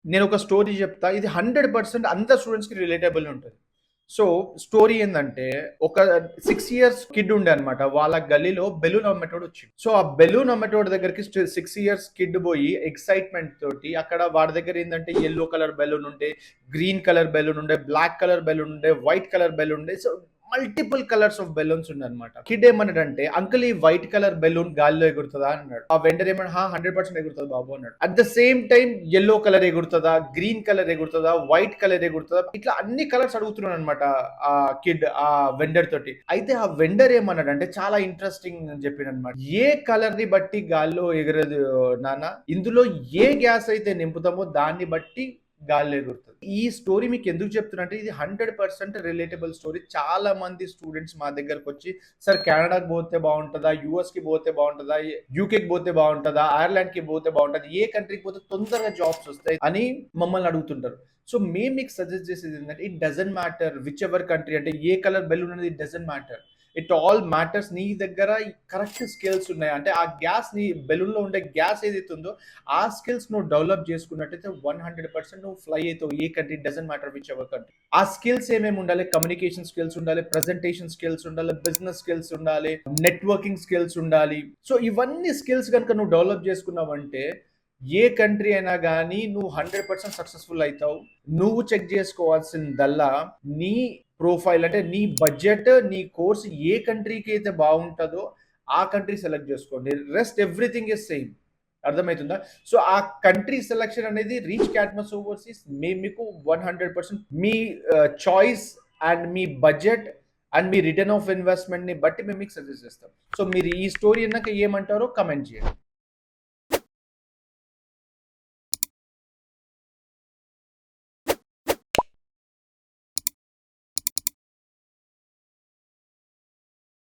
నేనొక స్టోరీ చెప్తా. ఇది 100% అందరు స్టూడెంట్స్‌కి రిలేటబుల్ ఉంటది. సో, స్టోరీ ఏందంటే, ఒక 6 ఇయర్స్ కిడ్ ఉండే అన్నమాట. వాళ్ళ గల్లీలో బెలూన్ అమ్మేటోడు వచ్చిండు. సో, ఆ బెలూన్ అమ్మేటోడి దగ్గరికి 6 ఇయర్స్ కిడ్ పోయి ఎక్సైట్‌మెంట్ తోటి అక్కడ వాడి దగ్గర ఏందంటే యెల్లో కలర్ బెలూన్ ఉండే, గ్రీన్ కలర్ బెలూన్ ఉండే, బ్లాక్ కలర్ బెలూన్ ఉండే, వైట్ కలర్ బెలూన్ ఉండే. So, multiple colours of balloons ఉన్నాయన్నమాట. కిడ్ ఏమన్నాడంటే, అంకుల్ ఈ వైట్ కలర్ బెలూన్ గాలిలో ఎగురుతదా అన్నాడు. ఆ వెండర్ ఏమన్నాడు, 100% ఎగురుతది బాబు అన్నాడు. At the same time yellow colour ఎగురుతదా, గ్రీన్ కలర్ ఎగురుతదా, వైట్ కలర్ ఎగురుతదా, ఇట్లా అన్ని కలర్స్ అడుగుతున్నాడు అనమాట ఆ కిడ్ ఆ వెండర్ తోటి. అయితే ఆ వెండర్ ఏమన్నాడంటే చాలా ఇంట్రెస్టింగ్ అని చెప్పాడు అనమాట. ఏ కలర్ ని బట్టి గాల్లో ఎగరదు నాన్న, ఇందులో ఏ గ్యాస్ అయితే నింపుతామో దాన్ని బట్టి గాల్లో ఎగురుతుంది. ఈ స్టోరీ మీకు ఎందుకు చెప్తున్నా అంటే ఇది 100% రిలేటబుల్ స్టోరీ. చాలా మంది స్టూడెంట్స్ మా దగ్గరకు వచ్చి సార్ కెనడాకి పోతే బాగుంటుందా, యూఎస్ కి పోతే బాగుంటుందా, యూకేకి పోతే బాగుంటుందా, ఐర్లాండ్ కి పోతే బాగుంటుంది, ఏ కంట్రీకి పోతే తొందరగా జాబ్స్ వస్తాయి అని మమ్మల్ని అడుగుతుంటారు. సో మేము మీకు సజెస్ట్ చేసేది ఏంటంటే it doesn't matter whichever country, అంటే ఏ కలర్ బెలూన్ అనేది it doesn't matter. It all matters నీ దగ్గర కరెక్ట్ స్కిల్స్ ఉన్నాయి అంటే ఆ గ్యాస్ నీ బెలూన్ లో ఉండే గ్యాస్ ఏదైతే ఉందో ఆ స్కిల్స్ నువ్వు డెవలప్ చేసుకున్నట్టయితే 100% నువ్వు ఫ్లై అవుతావు. ఏ country doesn't matter whichever country. ఆ స్కిల్స్ ఏమేమి ఉండాలి, కమ్యూనికేషన్ స్కిల్స్ ఉండాలి, ప్రెజెంటేషన్ స్కిల్స్ ఉండాలి, బిజినెస్ స్కిల్స్ ఉండాలి, నెట్వర్కింగ్ స్కిల్స్ ఉండాలి. సో ఇవన్నీ స్కిల్స్ కనుక నువ్వు డెవలప్ చేసుకున్నావంటే ఏ కంట్రీ అయినా కానీ నువ్వు 100% సక్సెస్ఫుల్ అవుతావు. నువ్వు చెక్ చేసుకోవాల్సిందల్లా నీ ప్రొఫైల్, అంటే నీ బడ్జెట్, నీ కోర్స్ ఏ కంట్రీకి అయితే బాగుంటుందో ఆ కంట్రీ సెలెక్ట్ చేసుకోండి. Rest everything is same. అర్థమవుతుందా? సో ఆ కంట్రీ సెలెక్షన్ అనేది రీచ్ క్యాట్మస్ ఓవర్సీస్ మేము మీకు 100% మీ చాయిస్ అండ్ మీ బడ్జెట్ అండ్ మీ రిటర్న్ ఆఫ్ ఇన్వెస్ట్మెంట్ ని బట్టి మేము మీకు సజెస్ట్ చేస్తాం. సో మీరు ఈ స్టోరీ అన్నాక ఏమంటారో కమెంట్ చేయండి.